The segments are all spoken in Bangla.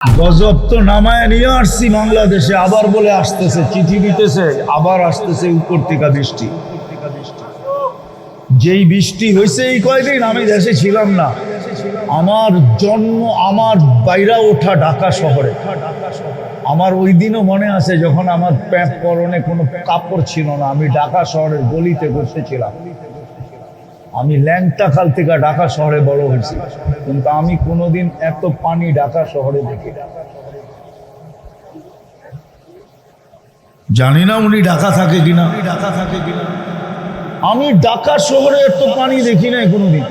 গজব তো নামায় নিয়ে আসছি বাংলাদেশে, আবার বলে আসতেছে, চিঠি দিতেছে, আবার আসতেছে উপর থেকে বৃষ্টি। যেই বৃষ্টি হয়েছে এই কয়দিন আমি দেশে ছিলাম না, আমার জন্ম, আমার বাইরা ওঠা ঢাকা শহরে। আমার ওই দিনও মনে আছে যখন আমার প্যান্ট পরনে কোনো কাপড় ছিল না, আমি ঢাকা শহরের গলিতে বসেছিলাম। আমি ল্যাংটাখাল থেকে ঢাকা শহরে বড় হয়েছি, কিন্তু আমি কোনোদিন এত পানি ঢাকা শহরে দেখি। জানি না উনি ঢাকা থাকে কিনা, আমি ঢাকা শহরে এত পানি দেখি নাই কোনোদিন।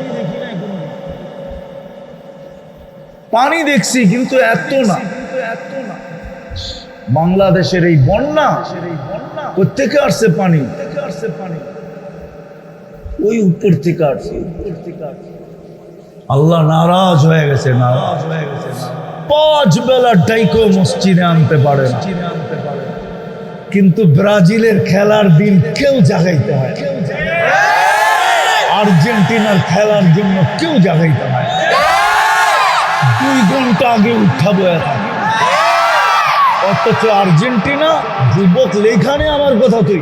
পানি দেখছি কিন্তু এত না। বাংলাদেশের এই বন্যা কোত্থেকে আসছে পানি? ওই উপর থেকে আসছে। আল্লাহ নারাজ হয়ে গেছে, নারাজ হয়ে গেছে। 5 বেলা ডাইকো মসজিদে আনতে পারে না, কিন্তু ব্রাজিলের খেলার দিন কেউ জাগাইতে হয়, আর্জেন্টিনার খেলার জন্য কেউ জাগাইতে হয়। 2 ঘন্টা আগে উঠাবো এখন, অথচ আর্জেন্টিনা যুবক লেখানে আমার কথা, তুই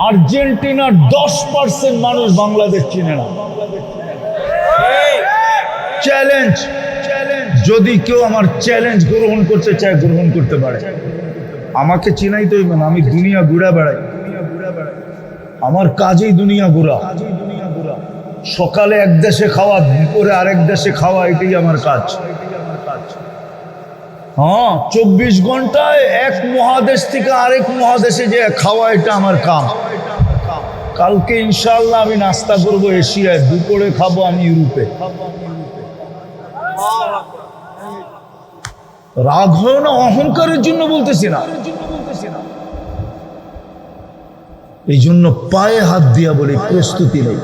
আর্জেন্টিনার 10% মানুষ বাংলাদেশ চিনে না। চ্যালেঞ্জ, যদি কেউ আমার চ্যালেঞ্জ গ্রহণ করতে চায় গ্রহণ করতে পারে। আমাকে চিনাই তো না, আমি দুনিয়া ঘুরা বেড়াই, আমার কাজেই দুনিয়া ঘুরা। সকালে এক দেশে খাওয়া, দুপুরে আরেক দেশে খাওয়া, এটাই আমার কাজ। হ্যাঁ, 24 ঘন্টায় এক মহাদেশ থেকে আরেক মহাদেশে যে খাওয়া, এটা আমার কাম। কালকে ইনশাআল্লাহ আমি নাস্তা করবো এশিয়ায়, দুপুরে খাবো আমি ইউরোপে। রাগ হয় না, অহংকারের জন্য বলতেছি না, এই জন্য পায়ে হাত দিয়া বলি প্রস্তুতি নেই।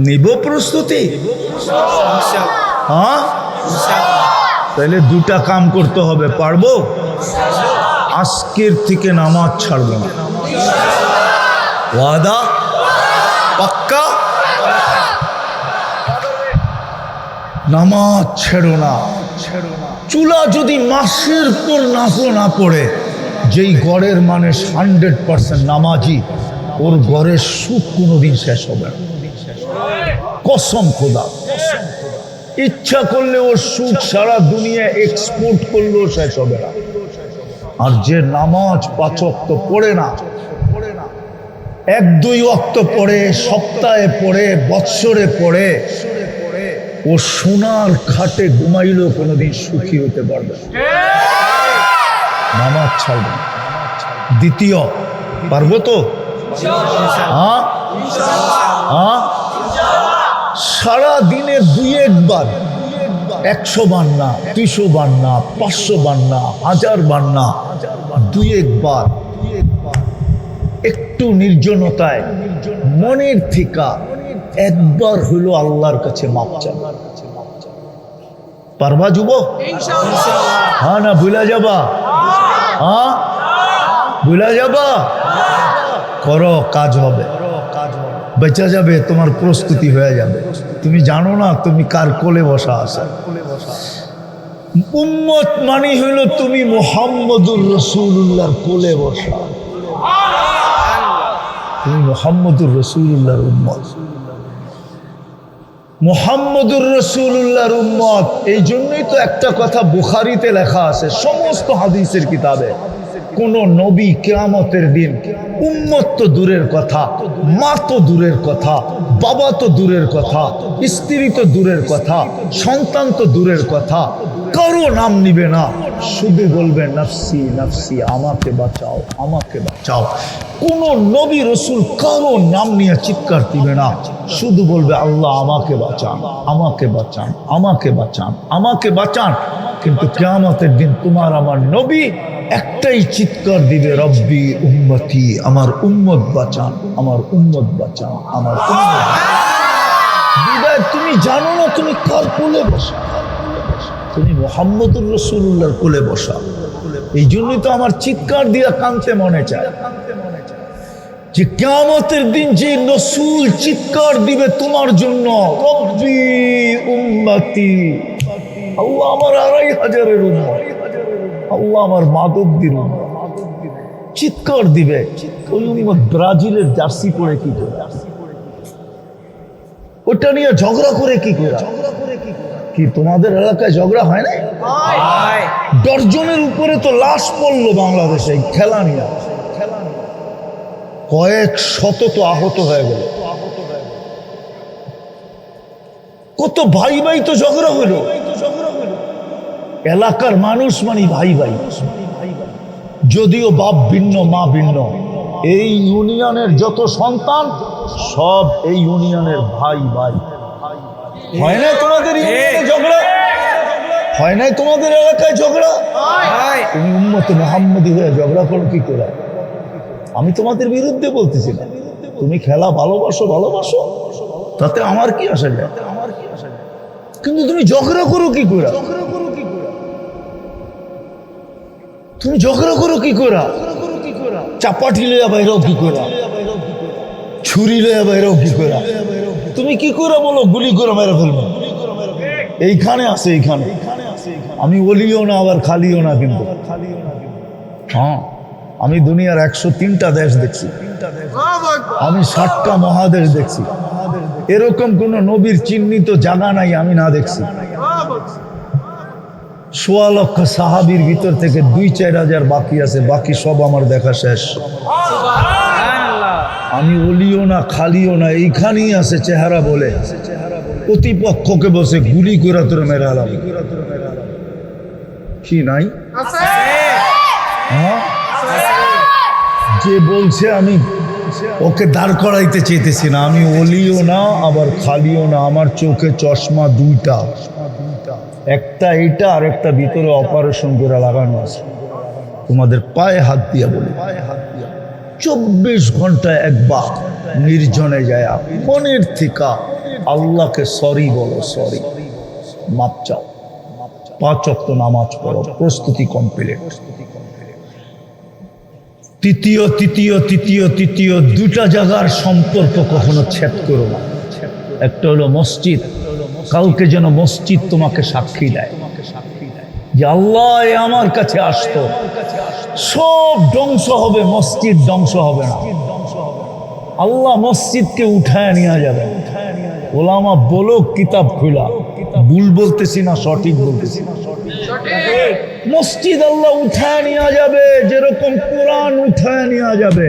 নিব প্রস্তুতি? হ্যাঁ, তাহলে 2টা কাম করতে হবে, পারবো? আজকের থেকে নামাজ ছাড়বো না, ওয়াদা পাক্কা। নামাজ ছেড়ো না। চুলা যদি মাসের পর নাচো না পড়ে, যেই গড়ের মানুষ 100% নামাজি, ওর গড়ের সুখ কোনোদিন শেষ হবে না, কসম খোদা। ইচ্ছা করলে ওর সুখ সারা দুনিয়া এক্সপোর্ট করলেও শেষ হবে না। আর যে নামাজ 5 ওয়াক্ত পড়ে না, 1-2 ওয়াক্ত পড়ে, সপ্তাহে পড়ে, বৎসরে পড়ে, ও সোনার খাটে ঘুমাইলেও কোনোদিন সুখী হতে পারবে না। নামাজ ছাড়বে। দ্বিতীয়, পারবো তো? হ্যাঁ, সারা দিনে 2-1 বার, 100 বার না, 200 বার না, 500 বার না, 1000 বার না, 2-1 বার একটু নির্জনতায় মনের থেকে একবার হইলো আল্লাহর কাছে মাপ চাও। পারবা যুবক? হ্যাঁ না ভুলা যাবা? হ্যাঁ, ভুলা যাবা? করো, কাজ হবে, বেঁচে যাবে, তোমার প্রস্তুতি হয়ে যাবে। তুমি জানো না তুমি কার কোলে বসা আছে। উম্মত মানি হইল তুমি মুহাম্মদুর রাসূলুল্লাহর কোলে বসা, তুমি মুহাম্মদুর রাসূলুল্লাহর উম্মত, মুহাম্মদুর রাসূলুল্লাহর উম্মত। এই জন্যই তো একটা কথা বুখারীতে লেখা আছে, সমস্ত হাদিসের কিতাবে, কোন নবী কিয়ামতের দিন উম্মত তো দূরের কথা, মা তো দূরের কথা, বাবা তো দূরের কথা, স্ত্রী তো দূরের কথা, সন্তান তো দূরের কথা, কারো নাম নিবে না, শুধু বলবে নফসি নফসি, আমাকে বাঁচাও, আমাকে বাঁচাও। কোন নবী রসুল কারো নাম নিয়ে চিৎকার দিবে না, শুধু বলবে আল্লাহ আমাকে বাঁচান, আমাকে বাঁচান, আমাকে বাঁচান, আমাকে বাঁচান। কিন্তু কিয়ামতের দিন তোমার আমার নবী একটাই চিৎকার দিবে, রব্বি উম্মতি, আমার উম্মত বাঁচান, আমার উম্মত বাঁচান, আমার উম্মত। বিদায় তুমি জানো না তুমি কার কোলে বসা, তুমি মুহাম্মদুর রাসূলুল্লাহর কোলে বসা। এই জন্যই তো আমার চিৎকার দিয়া কাঁদতে মনে চায় যে কিয়ামতের দিন যে রাসূল চিৎকার দিবে তোমার জন্য, রব্বি উম্মতি, আল্লাহ আমার 2500-এর উম্মত, আল্লাহ আমার মাদকদের উম্মত। চিৎকার দিবে, ওই উম্মত ব্রাজিলের জার্সি পরে কি করে, ওটা নিয়ে ঝগড়া করে কি করে? কি তোমাদের এলাকায় ঝগড়া হয় না? ডজনের উপরে তো লাশ পড়লো বাংলাদেশে খেলা নিয়ে, কয়েক শত তো আহত হয়ে গেল। কত ভাই ভাই তো ঝগড়া হলো, এলাকার মানুষ মানে ভাই ভাই, যদিও বাপ ভিন্ন মা ভিন্ন। এই ইউনিয়নের যত সন্তান সব এই ইউনিয়নের ভাই ভাই। হয় না তোমাদের ইউনিয়নে ঝগড়া? হয় নাই তোমাদের এলাকায় ঝগড়া? তুমি উম্মতে মুহাম্মদী হয়ে ঝগড়া করো কি করে? আমি তোমাদের বিরুদ্ধে বলতেছি না, তুমি খেলা ভালোবাসো, ভালোবাসো, তাতে আমার কি আসা যায়? কিন্তু তুমি ঝগড়া করো কি করে? তুমি ঝগড়া করো কি করে? চাপাটি লইয়া বাইরেও কি করে? ছুরি লইয়া বাইরেও কি করে? তুমি কি করে বলো গুলি করে মেরে ফেলবো? এইখানে আছে, এইখানে। আমি বলিও না আবার খালিও না, কিন্তু হ্যাঁ, আমি দুনিয়ার 103টা দেশ দেখছি, আমি 60টা মহাদেশ দেখছি। এরকম কোন নবীর চিহ্নিত জায়গা নাই আমি না দেখছি। 1.25 লক্ষ সাহাবীর ভিতর থেকে 2-4 হাজার বাকি আছে, বাকি সব আমার দেখা শেষ। আমি ওলিও না খালিও না, এইখানেই আছে চেহারা বলে প্রতিপক্ষকে বসে গুলি করে তোর মেরে আলাম কি নাই? হ্যাঁ, যে বলছে আমি ওকে দাঁড় করাইতে চেয়েছি না। আমি ওলিও না আবার খালিও না, আমার চোখে চশমা দুইটা, একটা এইটা আর একটা ভিতরে অপারেশন করে লাগানো আছে। তোমাদের পায়ে হাত দিয়া বলি, 24 ঘন্টায় একবার নির্জনে যায় মনের থেকে আল্লাহকে সরি বলো, সরি, মাপ চাও, 5 ওয়াক্ত নামাজ পড়ো, প্রস্তুতি কমপ্লিট। তৃতীয় দুটা জায়গার সম্পর্ক কখনো ছেদ করো না। একটা হলো মসজিদ, কালকে যেন মসজিদ তোমাকে সাক্ষী দেয় যে আল্লাহ আমার কাছে আসতো। সব ধ্বংস হবে, মসজিদ ধ্বংস হবে না। আল্লাহ মসজিদকে উঠায় নিয়ে যাবে। ওলামা বলো কিতাব খোলা, ভুল বলতেছি না সঠিক বলতেছি। মসজিদ আল্লাহ উঠায় নিয়ে যাবে, যেরকম কোরআন উঠায় নিয়ে যাবে।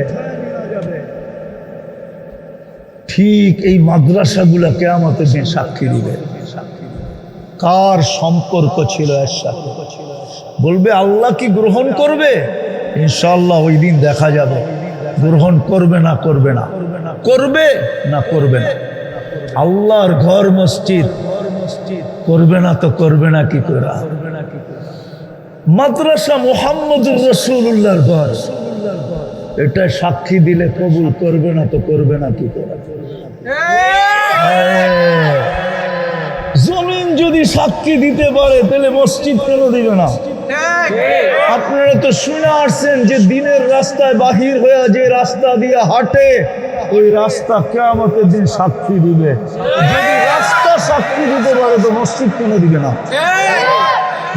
ঠিক এই মাদ্রাসাগুলা কিয়ামতের দিন সাক্ষী দিবে কার সম্পর্ক ছিল এর সাথে। বলবে আল্লাহ কি গ্রহণ করবে? ইনশাআল্লাহ ওই দিন দেখা যাবে গ্রহণ করবে না করবে না, করবে না করবে না। আল্লাহর ঘর মসজিদ করবে না তো করবে না কি করে? মাদ্রাসা মুহাম্মদুর রাসূলুল্লাহর ঘর, এটা সাক্ষী দিলে কবুল করবে না তো করবে না কি করে? জমিন যদি সাক্ষী দিতে পারে তাহলে মসজিদ কেন দিবে না? আপনারা তো শুনে আসছেন যে দিনের রাস্তায় বাহির হয়ে যে রাস্তা দিয়ে হাঁটে ওই রাস্তা কিয়ামতের দিন সাক্ষী দিবে। যদি রাস্তা সাক্ষী দিতে পারে তো মসজিদ কেন দিবে না?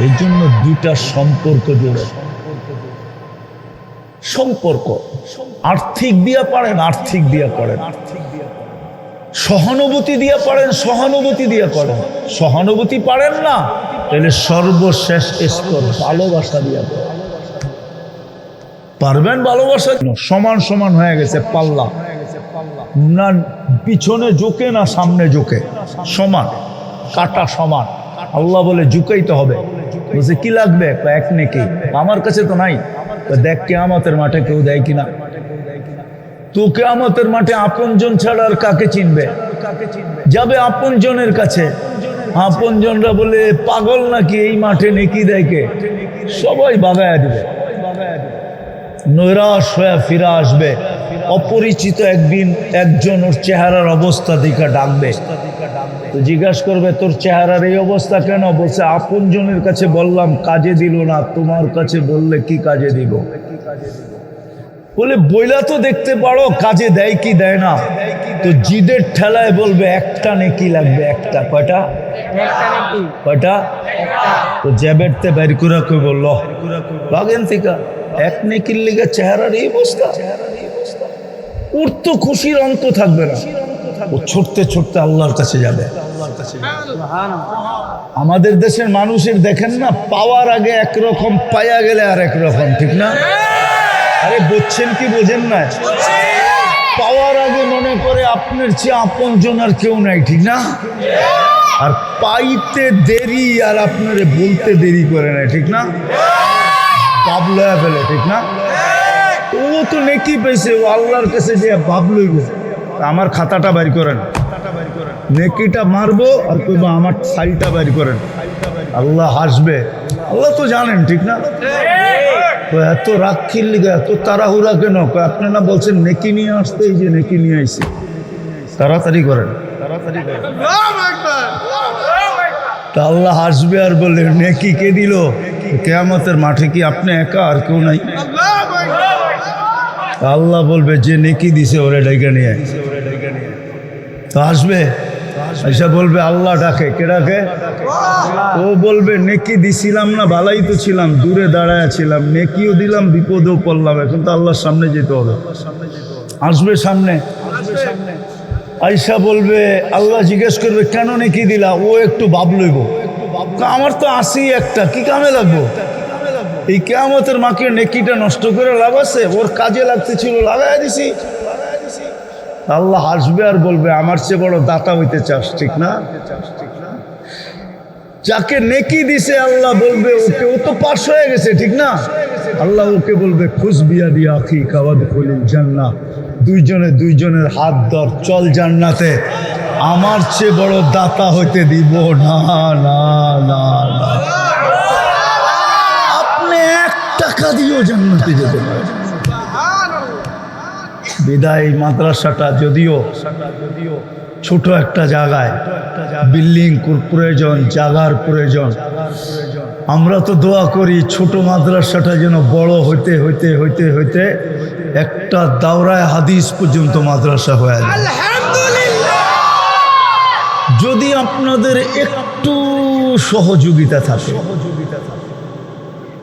এই জন্য দুইটা সম্পর্ক জুড়ে। সম্পর্ক আর্থিক দিয়া পারেন, আর্থিক দিয়া করেন, সহানুভূতি দিয়া পারেন, সহানুভূতি দিয়া করেন। সহানুভূতি পারেন না তাহলে সর্বশেষ স্তর ভালোবাসা দিয়া করেন। পারবেন ভালোবাসা? সমান সমান হয়ে গেছে পাল্লা, না পিছনে ঝুঁকে না সামনে ঝুঁকে, সমান কাটা সমান। আল্লাহ বলে ঝুঁকাইতে হবে। বলছে কি লাগবে? এক নেকি, আমার কাছে তো নাই। দেখ কিয়ামতের মাঠে কেউ দেয় কিনা। তো কিয়ামতের মাঠে আপনজন ছাড়া আর কাকে চিনবে? যাবে আপনজনের কাছে, আপনজনরা বলে পাগল নাকি, এই মাঠে নেকি দেয় কে? সবাই বাগায়া দিবে, নৈরাশ হয়ে ফিরে আসবে। অপরিচিত একজন ওর চেহারার অবস্থা দেখে ডাকবে, তো জিজ্ঞাসা করবে তোর চেহারার এই অবস্থা কেন? বলছে আপনজনের কাছে বললাম কাজে দিল না, তোমার কাছে বললে কি কাজে দিব? বলে বইলা তো দেখতে পারো কাজে দেয় কি দেয় না, তো জিদের ঠেলায় বলবে একটা নেকি লাগবে, একটা কয়টা কয়টা, তো জ্যাবেরতে বের করে কই বলল লাগেন থেকে এক নেকির লিগে চেহারার এই অবস্থা, ওর তো খুশির অন্ত থাকবে না, ও ছুটতে ছুটতে আল্লাহর কাছে যাবে। আমাদের দেশের মানুষের দেখেন না, পাওয়ার আগে একরকম, পাইয়া গেলে আর একরকম, ঠিক না? আরে বুঝছেন কি বোঝেন না? পাওয়ার আগে মনে করে আপনার চেয়ে আপন জন আর কেউ নাই, ঠিক না? আর পাইতে দেরি আর আপনারে বলতে দেরি করে না, ঠিক না? ভাবলয়া ফেলে, ঠিক না? ও তো নেকি পেয়েছে, ও আল্লাহর কাছে যে ভাবলইব আমার খাতাটা বাইর করেন, নেকিটা মারবো আর কইবো আমার ফাইলটা বাইর করেন, আল্লাহ হাসবে। আল্লাহ তো জানেন, ঠিক না? তো এত রাক্ষীর লিগে এত তাড়াহুড়া কেন? আপনি না বলছেন নেকি নিয়ে আসতে, এই যে নেকি নিয়ে আইছি, তাড়াতাড়ি করেন, তাড়াতাড়ি করেন। তা আল্লাহ হাসবে আর বললে নেকি কে দিল? কিয়ামতের মাঠে কি আপনি একা আর কেউ নাই? আল্লাহ বলবে যে নেকি দিছে ওরে ডেকে নিয়ে, তো আসবে, এসে বলবে আল্লাহ ডাকে, কে ডাকে? ও বলবে নেকি দিছিলাম না, ভালাই তো ছিলাম, দূরে দাঁড়ায় ছিলাম, নেকিও দিলাম, বিপদেও পড়লাম, এখন তো আল্লাহর সামনে যেতে হবে। আসবে সামনে, আইসা বলবে, আল্লাহ জিজ্ঞেস করবে কেন নেকি দিলা? ও একটু ভাব লইব, আমার তো আসি একটা, কি কামে লাগবো? এই কিয়ামতের মাকে নেকিটা নষ্ট করে লাভ আছে? ওর কাজে লাগতে ছিল, লাগাই দিছি। আল্লাহ হাসবে আর বলবে আমার চেয়ে বড় দাতা হইতে চাস, ঠিক না? যাকে নেকি দিছে আল্লাহ বলবে ওকে, ও তো পাশ হয়ে গেছে, ঠিক না? আল্লাহ ওকে বলবে খুশ বিয়া দিয়া আখি কাওয়াদ খলিল জান্নাহ, দুইজনে দুইজনের হাত ধর, চল জান্নাতে, আমার চেয়ে বড় দাতা হইতে দিব না, না না না। আপনি 1 টাকা দিয়েও জান্নাতে যেতে পারেন। বিদায় মাদ্রাসাটা যদিও ছোট একটা জায়গায়, বিল্ডিং প্রয়োজন, জায়গার প্রয়োজন, আমরা তো দোয়া করি ছোট মাদ্রাসাটা যেন বড় হইতে হইতে হইতে হইতে একটা দাওরায়ে হাদিস পর্যন্ত মাদ্রাসা হয়ে যায়। যদি আপনাদের একটু সহযোগিতা থাকে,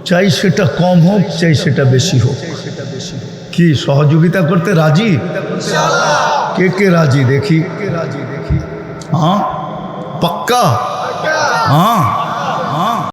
চাই সেটা কম হোক, চাই সেটা বেশি হোক, কি সহযোগিতা করতে রাজি? কে কে রাজি দেখি? হ্যাঁ পাক্কা? হ্যাঁ